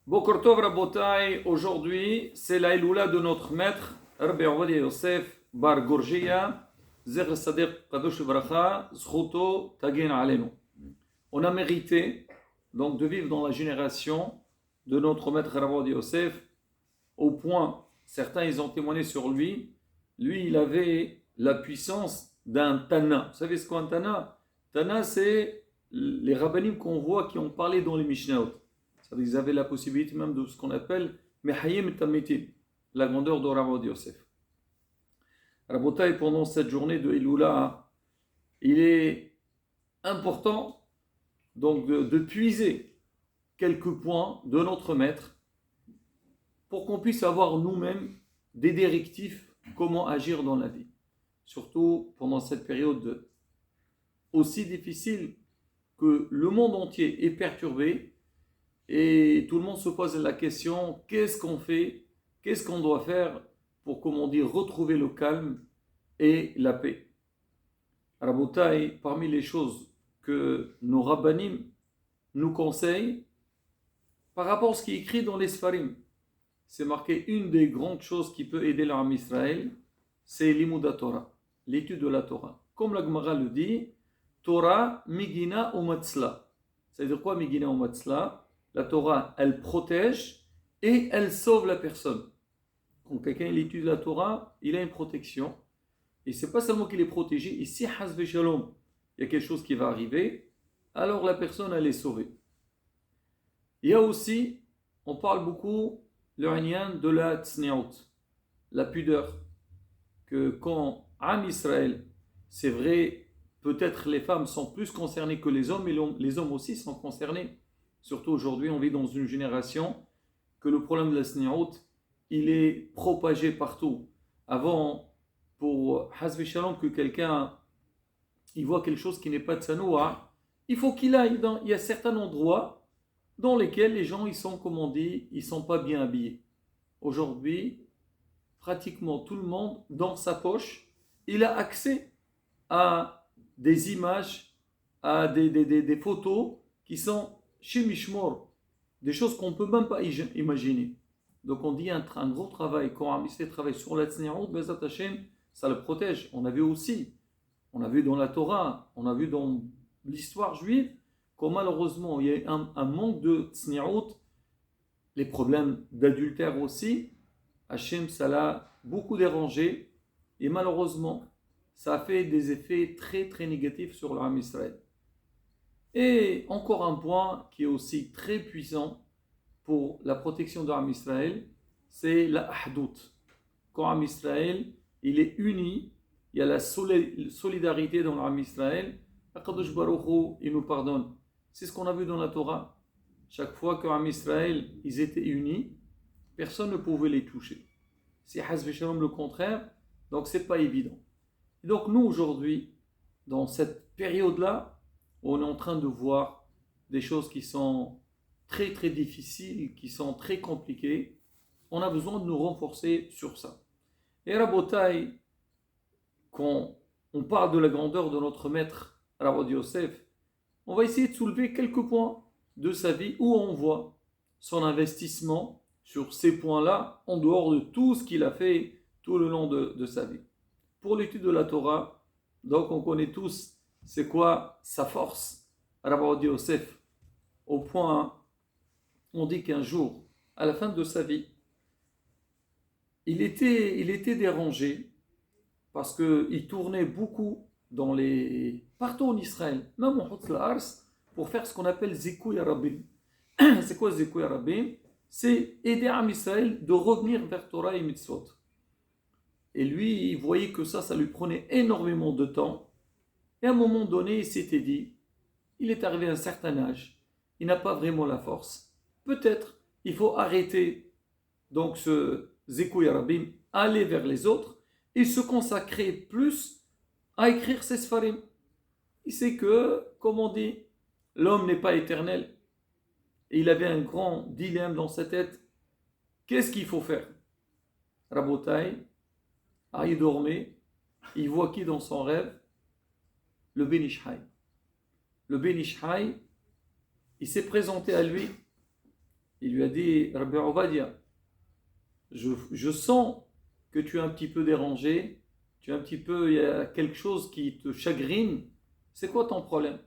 Boker Tov Rabotai, aujourd'hui c'est la Iloula de notre maître Rabbi Ovadia Yosef Bar Gorgia, Zer Sadiq Kadosh Vracha, Zchuto Tagin Alenu. On a mérité donc de vivre dans la génération de notre maître Rabbi Ovadia Yosef, au point, certains ils ont témoigné sur lui, il avait la puissance d'un Tana. Vous savez ce qu'est un Tana? Tana, c'est les rabbinim qu'on voit qui ont parlé dans les Mishnayot. Ils avaient la possibilité même de ce qu'on appelle Mehayim Tamitim, la grandeur de Rabbi Ovadia Yosef. Rabotai, pendant cette journée de Iloula, il est important donc de puiser quelques points de notre maître pour qu'on puisse avoir nous-mêmes des directives comment agir dans la vie. Surtout pendant cette période aussi difficile que le monde entier est perturbé et tout le monde se pose la question, qu'est-ce qu'on fait, qu'est-ce qu'on doit faire pour, comment dire, retrouver le calme et la paix. Rabotai, parmi les choses que nos rabbanim nous conseillent, par rapport à ce qui est écrit dans les Sfarim, c'est marqué une des grandes choses qui peut aider l'Am Israël, c'est l'Imouda Torah, l'étude de la Torah. Comme la Gemara le dit, Torah migina umatzla. C'est-à-dire quoi migina umatzla? La Torah, elle protège et elle sauve la personne. Quand quelqu'un étudie la Torah, il a une protection. Et ce n'est pas seulement qu'il est protégé, et si hasve shalom, il y a quelque chose qui va arriver, alors la personne, elle est sauvée. Il y a aussi, on parle beaucoup, le régnan de la tsni'ut, la pudeur. Que quand Am Israël, c'est vrai, peut-être les femmes sont plus concernées que les hommes, mais les hommes aussi sont concernés. Surtout aujourd'hui, on vit dans une génération que le problème de la tsni'ut, il est propagé partout. Avant, pour hasve shalom, que quelqu'un il voit quelque chose qui n'est pas de tsanoua, il faut qu'il aille dans. Il y a certains endroits dans lesquels les gens, ils sont, comme on dit, ils ne sont pas bien habillés. Aujourd'hui, pratiquement tout le monde, dans sa poche, il a accès à des images, à des photos qui sont chimishmor, des choses qu'on ne peut même pas imaginer. Donc on dit un gros travail, quand un ministère travaille sur la tsni'ut, Bezat Hashem, ça le protège. On a vu aussi, on a vu dans la Torah, on a vu dans l'histoire juive, que malheureusement il y a un manque de tsni'ut, les problèmes d'adultère aussi. Hachem, ça l'a beaucoup dérangé et malheureusement, ça a fait des effets très très négatifs sur l'Am Israël. Et encore un point qui est aussi très puissant pour la protection de l'Am Israël, c'est la ahdout. Quand l'Am Israël, il est uni, il y a la solidarité dans l'Am Israël, Akadosh Baruch Hu, il nous pardonne. C'est ce qu'on a vu dans la Torah. Chaque fois que l'Am Israël, ils étaient unis, personne ne pouvait les toucher. Si hasve shalom le contraire, donc c'est pas évident. Et donc nous aujourd'hui, dans cette période-là, on est en train de voir des choses qui sont très très difficiles, qui sont très compliquées. On a besoin de nous renforcer sur ça. Et Rabotai, quand on parle de la grandeur de notre maître Rabbi Yosef, on va essayer de soulever quelques points de sa vie où on voit son investissement sur ces points-là, en dehors de tout ce qu'il a fait tout le long de sa vie. Pour l'étude de la Torah, donc on connaît tous c'est quoi sa force, Rabbi Ovadia Yosef, au point, on dit qu'un jour, à la fin de sa vie, il était dérangé parce qu'il tournait beaucoup partout en Israël, même en Hutz La'ars, pour faire ce qu'on appelle Zikouy Rabim. C'est quoi Zikouy Rabim? C'est aider Am Israël de revenir vers Torah et Mitzvot. Et lui, il voyait que ça lui prenait énormément de temps. Et à un moment donné, il s'était dit, il est arrivé à un certain âge, il n'a pas vraiment la force. Peut-être, il faut arrêter donc ce Zikouy Rabim, aller vers les autres et se consacrer plus à écrire ses Sfarim. Il sait que, comme on dit, l'homme n'est pas éternel. Et il avait un grand dilemme dans sa tête. Qu'est-ce qu'il faut faire? Rabotai, il dormait, il voit qui dans son rêve? Le Ben Ish Chai. Le Ben Ish Chai, il s'est présenté à lui Il lui a dit, Rabbi Ovadia, je sens que tu es un petit peu dérangé, il y a quelque chose qui te chagrine. C'est quoi ton problème?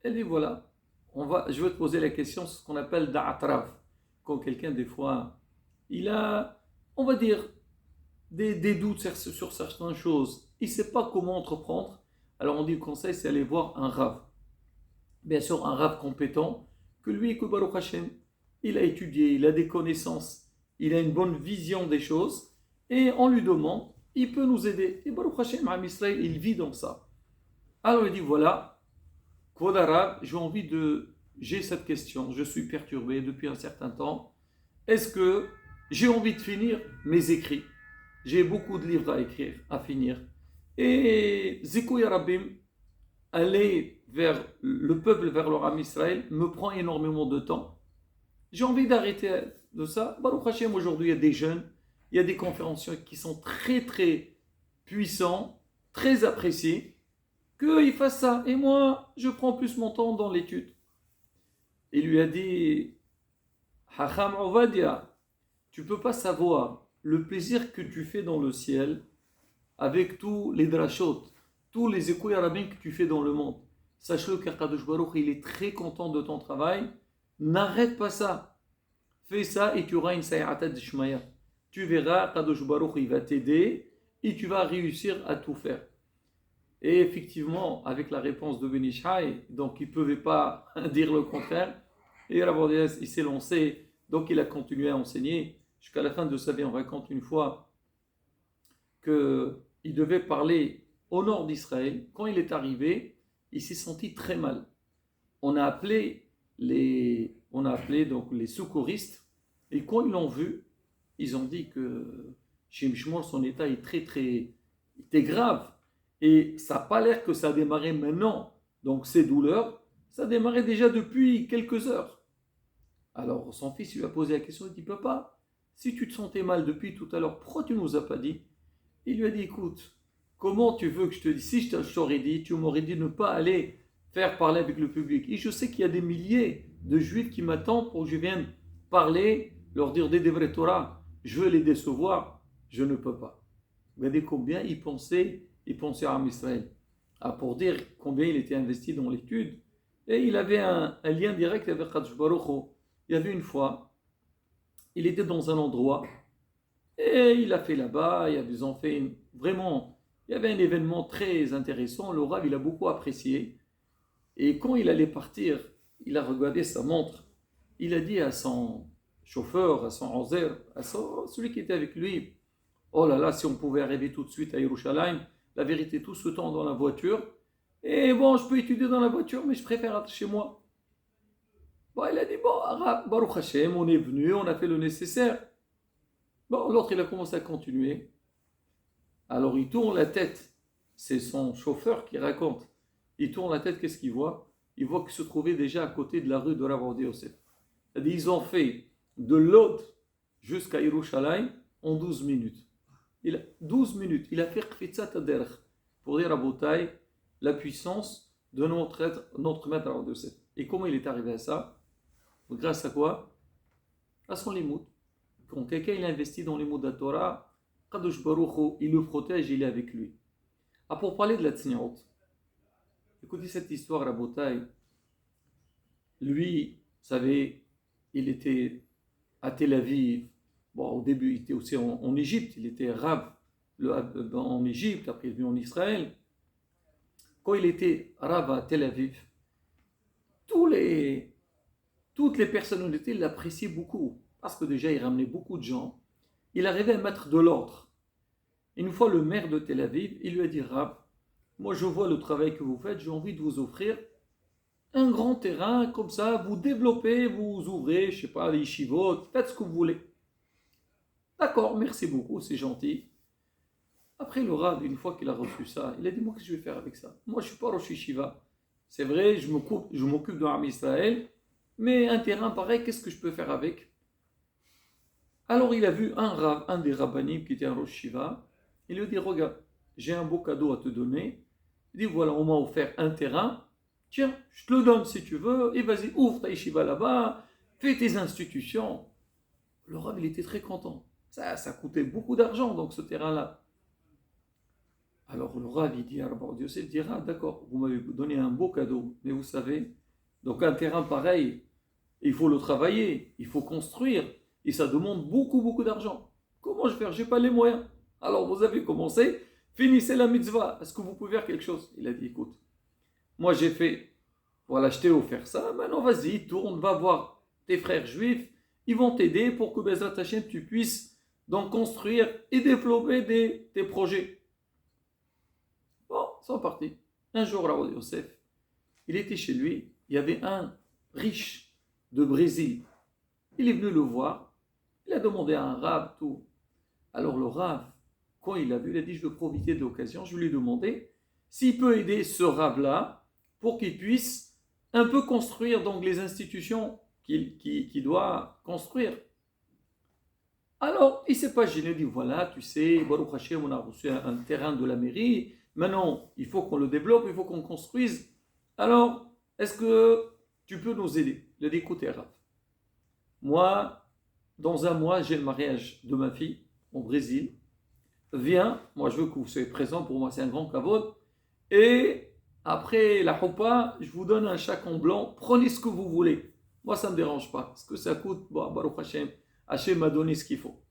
Elle dit, voilà, je vais te poser la question, ce qu'on appelle da'atraf. Quand quelqu'un, des fois, il a, on va dire, des doutes sur certaines choses, il ne sait pas comment entreprendre, alors on dit le conseil, c'est aller voir un rav. Bien sûr, un rav compétent, que lui, que Baruch Hashem, il a étudié, il a des connaissances, il a une bonne vision des choses, et on lui demande, il peut nous aider. Et Baruch Hashem, Am Israël, il vit dans ça. Alors il dit, voilà, Kvod Arav, j'ai cette question, je suis perturbé depuis un certain temps, est-ce que j'ai envie de finir mes écrits? J'ai beaucoup de livres à écrire, à finir. Et Zikou Yarabim, aller vers le peuple, vers le Ram Israël, me prend énormément de temps. J'ai envie d'arrêter de ça. Baruch Hashem, aujourd'hui, il y a des jeunes, il y a des conférenciers qui sont très très puissants, très appréciés, qu'ils fassent ça. Et moi, je prends plus mon temps dans l'étude. Il lui a dit, Hacham Ovadia, tu ne peux pas savoir le plaisir que tu fais dans le ciel avec tous les drashot, tous les échos rabbins que tu fais dans le monde. Sache-le qu'Akadosh Baruch, il est très content de ton travail. N'arrête pas ça. Fais ça et tu auras une sayyata d'Ishmaya. Tu verras, Akadosh Baruch, il va t'aider et tu vas réussir à tout faire. Et effectivement, avec la réponse de Ben Ishai, donc il ne pouvait pas dire le contraire. Et Rabbi il s'est lancé, donc il a continué à enseigner. Jusqu'à la fin de sa vie, on raconte une fois qu'il devait parler au nord d'Israël. Quand il est arrivé, il s'est senti très mal. On a appelé donc les secouristes, et quand ils l'ont vu, ils ont dit que chez Mishmor, son état est était grave. Et ça n'a pas l'air que ça a démarré maintenant. Donc ces douleurs, ça a démarré déjà depuis quelques heures. Alors son fils lui a posé la question, il dit, papa, si tu te sentais mal depuis tout à l'heure, pourquoi tu ne nous as pas dit? Il lui a dit, écoute, comment tu veux que je te dise? Si je t'aurais dit, tu m'aurais dit de ne pas aller faire parler avec le public. Et je sais qu'il y a des milliers de juifs qui m'attendent pour que je vienne parler, leur dire des vrais Torah. Je veux les décevoir, je ne peux pas. Regardez combien il pensait à Am Israël. Pour dire combien il était investi dans l'étude. Et il avait un lien direct avec Kadosh Baruch Hu. Il y avait une fois, il était dans un endroit, et il a fait là-bas, ils ont fait vraiment, il y avait un événement très intéressant, le Rav, il a beaucoup apprécié. Et quand il allait partir, il a regardé sa montre, il a dit à son chauffeur, à son Azer, celui qui était avec lui, oh là là, si on pouvait arriver tout de suite à Yerushalayim, la vérité, tout ce temps dans la voiture, et bon, je peux étudier dans la voiture, mais je préfère être chez moi. Bon, il a dit, bon, Baruch Hashem, on est venu, on a fait le nécessaire. Bon, l'autre, il a commencé à continuer. Alors, il tourne la tête. C'est son chauffeur qui raconte. Il tourne la tête, qu'est-ce qu'il voit? Il voit qu'il se trouvait déjà à côté de la rue de Rav Ovadia Yosef. C'est-à-dire, ils ont fait de Lod jusqu'à Yerushalayim en 12 minutes. 12 minutes. Il a fait Kfitzat Aderech pour dire à Botaï la puissance de notre maître Rav Ovadia Yosef. Et comment il est arrivé à ça? Grâce à quoi? À son limoud. Quand quelqu'un il investit dans les mots de la Torah, Kadosh Baruch Hu, il le protège, il est avec lui. Pour parler de la Tzniut, écoutez cette histoire, Rabotai. Lui, vous savez, il était à Tel Aviv. Bon, au début, il était aussi en Égypte. Il était arabe en Égypte, après il est venu en Israël. Quand il était arabe à Tel Aviv, toutes les personnalités l'appréciaient beaucoup. Parce que déjà, il ramenait beaucoup de gens. Il arrivait à mettre de l'ordre. Une fois, le maire de Tel Aviv, il lui a dit, Rab, moi je vois le travail que vous faites, j'ai envie de vous offrir un grand terrain, comme ça, vous développez, vous ouvrez, je ne sais pas, les yeshivot, faites ce que vous voulez. D'accord, merci beaucoup, c'est gentil. Après, le Rab, une fois qu'il a reçu ça, il a dit, moi, qu'est-ce que je vais faire avec ça? Moi, je ne suis pas Rosh Yeshiva. C'est vrai, je m'occupe de l'Armée Israël, mais un terrain pareil, qu'est-ce que je peux faire avec? Alors il a vu un des rabbanim qui était un Rosh Yeshiva. Il lui a dit, regarde, j'ai un beau cadeau à te donner. Il dit, voilà, on m'a offert un terrain. Tiens, je te le donne si tu veux. Et vas-y, ouvre ta yeshiva là-bas. fais tes institutions. Le Rav, il était très content. Ça coûtait beaucoup d'argent, donc ce terrain-là. Alors le Rav, il dit à Rabbi Yosef, il dira, d'accord, vous m'avez donné un beau cadeau, mais vous savez, donc un terrain pareil, il faut le travailler, il faut construire, et ça demande beaucoup, beaucoup d'argent. Comment je vais faire? Je n'ai pas les moyens. Alors vous avez commencé, finissez la mitzvah. Est-ce que vous pouvez faire quelque chose? Il a dit, écoute, moi j'ai fait, voilà, je t'ai offert ça, maintenant vas-y, tourne, va voir tes frères juifs, ils vont t'aider pour que Bezrat Hashem, tu puisses donc construire et développer tes projets. Bon, ils sont partis. Un jour, Rabbi Yosef, il était chez lui, il y avait un riche de Brésil. Il est venu le voir, il a demandé à un rave, tout. Alors le rave, quand il l'a vu, il a dit, je veux profiter de l'occasion, je lui ai demandé s'il peut aider ce rave-là pour qu'il puisse un peu construire donc les institutions qu'il doit construire. Alors, il ne s'est pas gêné, il dit, voilà, tu sais, Baruch Hashem, on a reçu un terrain de la mairie, maintenant, il faut qu'on le développe, il faut qu'on construise. Alors, est-ce que tu peux nous aider? Il a dit, écoutez, Rav, moi, dans un mois, j'ai le mariage de ma fille au Brésil. Viens, moi je veux que vous soyez présents, pour moi c'est un grand kavod. Et après la choupa, je vous donne un chacon blanc, prenez ce que vous voulez. Moi ça ne me dérange pas. Ce que ça coûte, bon, Baruch Hashem, Hashem m'a donné ce qu'il faut.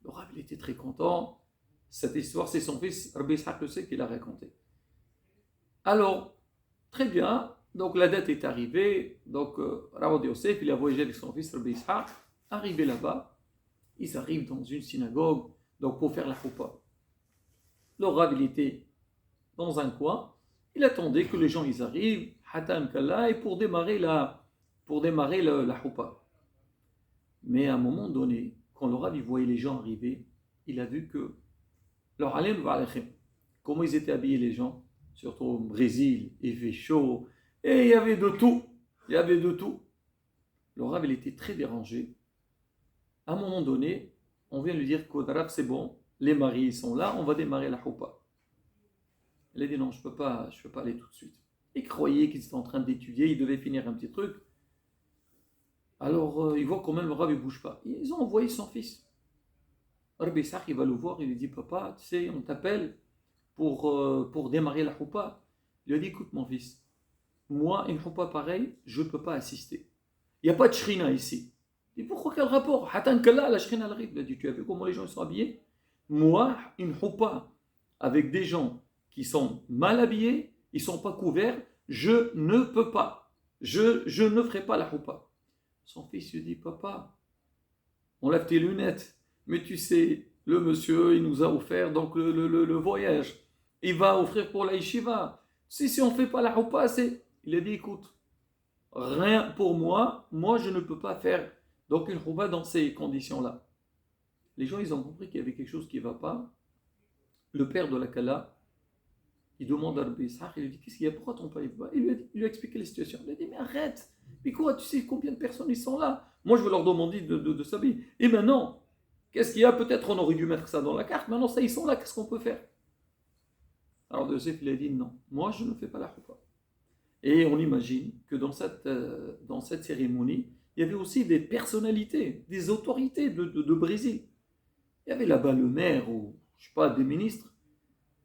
Le Rav, il était très content. Cette histoire, c'est son fils, Rabbi Ishaq le sait, qui l'a raconté. Alors, très bien, donc la date est arrivée. Donc, Rabbi Yosef, il a voyagé avec son fils, Rabbi Ishaq. Arrivé là-bas, ils arrivent dans une synagogue, donc pour faire la choupa. Le Rav, il était dans un coin, il attendait que les gens ils arrivent, Hatan Kalla, et pour démarrer la choupa. Mais à un moment donné, quand le Rav il voyait les gens arriver, il a vu que leur alim va alechem. Comment ils étaient habillés les gens, surtout au Brésil, il fait chaud, et il y avait de tout. Il y avait de tout. Le Rav, il était très dérangé. À un moment donné, on vient lui dire qu'Odrav, c'est bon, les maris sont là, on va démarrer la choupa. Il a dit non, je ne peux pas aller tout de suite. Il croyait qu'ils étaient en train d'étudier, ils devaient finir un petit truc. Alors, il voit quand même le Rav ne bouge pas. Ils ont envoyé son fils. Rabbi Ishaq, il va le voir, il lui dit, papa, tu sais, on t'appelle pour démarrer la choupa. Il lui a dit, écoute mon fils, moi, une choupa pareille, je ne peux pas assister. Il n'y a pas de shrina ici. Il dit, pourquoi quel rapport? Hatan Kalla, la shrina arrive. Il a dit, tu as vu comment les gens sont habillés? Moi, une choupa avec des gens qui sont mal habillés, ils ne sont pas couverts, je ne peux pas. Je ne ferai pas la choupa. Son fils lui dit, papa, on lave tes lunettes, mais tu sais, le monsieur, il nous a offert donc le voyage. Il va offrir pour la yeshiva. Si on ne fait pas la choupa, c'est... Il a dit, écoute, rien pour moi je ne peux pas faire donc une choupa dans ces conditions-là. Les gens, ils ont compris qu'il y avait quelque chose qui ne va pas. Le père de la Kala, il demande à Rabbi Ishaq, il lui dit, qu'est-ce qu'il y a, pourquoi ton père ne va pas? Il lui a expliqué la situation. Il a dit, mais arrête, mais quoi, tu sais combien de personnes ils sont là? Moi, je veux leur demander de s'habiller. Et maintenant, qu'est-ce qu'il y a? Peut-être on aurait dû mettre ça dans la carte, maintenant ça, ils sont là, qu'est-ce qu'on peut faire? Alors Yosef, il a dit, non, moi, je ne fais pas la choupa. Et on imagine que dans cette cérémonie, il y avait aussi des personnalités, des autorités de Brésil. Il y avait là-bas le maire ou, je ne sais pas, des ministres.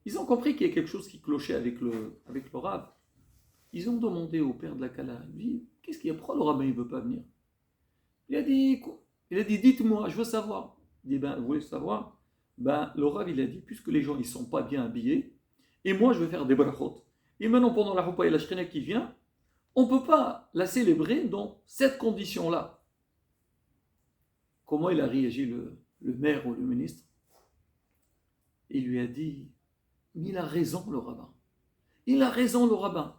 Ils ont compris qu'il y a quelque chose qui clochait avec le Rav. Ils ont demandé au père de la Kala, il dit, qu'est-ce qu'il y a? Pourquoi le rabbin ne veut pas venir? Il a dit, dites-moi, je veux savoir. Il dit, vous voulez savoir? Le Rav, il a dit, puisque les gens ne sont pas bien habillés, et moi je vais faire des brachot. Et maintenant, pendant la choupa et la shrina qui vient, on ne peut pas la célébrer dans cette condition-là. Comment il a réagi le maire ou le ministre? Il lui a dit, mais il a raison le rabbin. Il a raison le rabbin.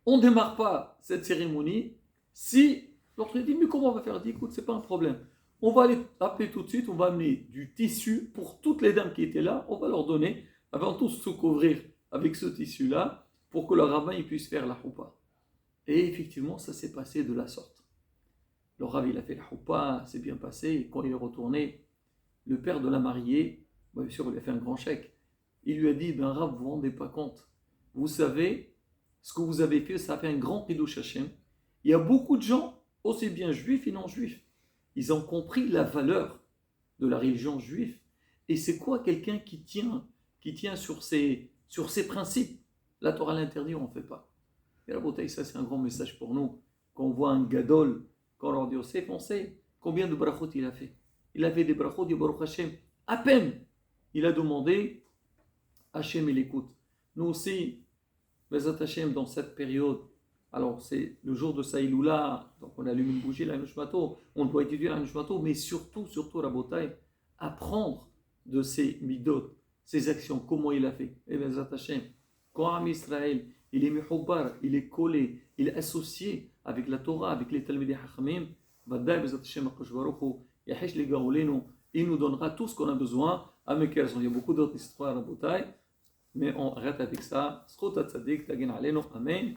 On ne démarre pas cette cérémonie si... L'autre lui dit, mais comment on va faire? Il dit, écoute, c'est pas un problème. On va aller appeler tout de suite, on va amener du tissu pour toutes les dames qui étaient là, on va leur donner, avant tout se couvrir avec ce tissu-là, pour que le rabbin il puisse faire la choupa. Et effectivement, ça s'est passé de la sorte. Le rabbin il a fait la choupa, c'est bien passé, et quand il est retourné, le père de la mariée, bien sûr, il lui a fait un grand chèque. Il lui a dit, Rav, vous ne vous rendez pas compte. Vous savez, ce que vous avez fait, ça a fait un grand Kiddush Hashem. Il y a beaucoup de gens aussi bien juifs et non-juifs. Ils ont compris la valeur de la religion juive. Et c'est quoi quelqu'un qui tient sur ses principes? La Torah l'interdit, on ne fait pas. Et la bouteille, ça c'est un grand message pour nous. Quand on voit un gadol, quand on leur dit Yosef, on sait combien de brachot il a fait. Il a fait des brachot, du Baruch Hashem. À peine, il a demandé, Hashem il écoute. Nous aussi, Bezat Hashem, dans cette période, alors c'est le jour de Saïloula, donc on allume une bougie, la Nushmato, on doit étudier la Nushmato, mais surtout, la bouteille, apprendre de ses midot, ses actions, comment il a fait. Et Bezat Hashem, quand Am Israël, il est muhoubar, il est collé, il est associé avec la Torah, avec les Talmidei Hachamim, Vadaï Bezat Hashem Akadosh Baruch Hu, Yahesh les Gaolenu, il nous donnera tout ce qu'on a besoin. Il y a beaucoup d'autres histoires à bouteille, mais on arrête avec ça. Amen.